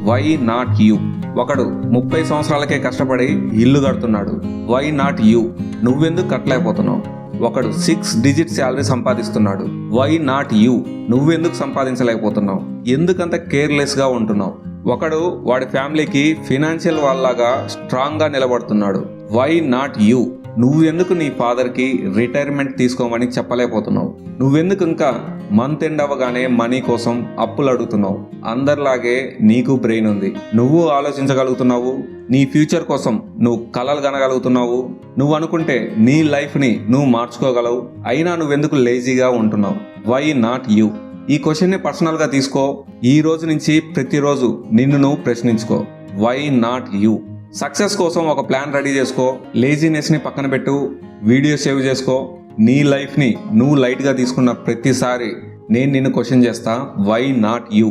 Why not you? ఒకడు 30 సంవత్సరాలకే కష్టపడి ఇల్లు కడుతున్నాడు. Why not you? నువ్వెందుకు కట్టలేకపోతున్నావు? ఒకడు 6 డిజిట్ శాలరీ సంపాదిస్తున్నాడు. Why not you? నువ్వెందుకు సంపాదించలేకపోతున్నావు? ఎందుకంత కేర్లెస్గా ఉంటున్నావు? ఒకడు వాడి ఫ్యామిలీకి ఫినాన్షియల్ వాళ్ళలాగా స్ట్రాంగ్గా నిలబడుతున్నాడు. Why not you? నువ్వెందుకు నీ ఫాదర్కి రిటైర్మెంట్ తీసుకోమని చెప్పలేకపోతున్నావు? నువ్వెందుకు ఇంకా మంత్ ఎండ్ అవ్వగానే మనీ కోసం అప్పులు అడుగుతున్నావు? అందరిలాగే నీకు బ్రెయిన్ ఉంది, నువ్వు ఆలోచించగలుగుతున్నావు, నీ ఫ్యూచర్ కోసం నువ్వు కలలు కనగలుగుతున్నావు, నువ్వు అనుకుంటే నీ లైఫ్ని నువ్వు మార్చుకోగలవు. అయినా నువ్వెందుకు లేజీగా ఉంటున్నావు? Why not you? ఈ క్వశ్చన్ని పర్సనల్గా తీసుకో. ఈ రోజు నుంచి ప్రతిరోజు నిన్ను నువ్వు ప్రశ్నించుకో. Why not you? సక్సెస్ కోసం ఒక ప్లాన్ రెడీ చేసుకో. లేజీనెస్ని పక్కన పెట్టు, వీడియో సేవ్ చేసుకో. నీ లైఫ్ని నువ్వు లైట్గా తీసుకున్న ప్రతిసారి నేను నిన్ను క్వశ్చన్ చేస్తా. Why not you?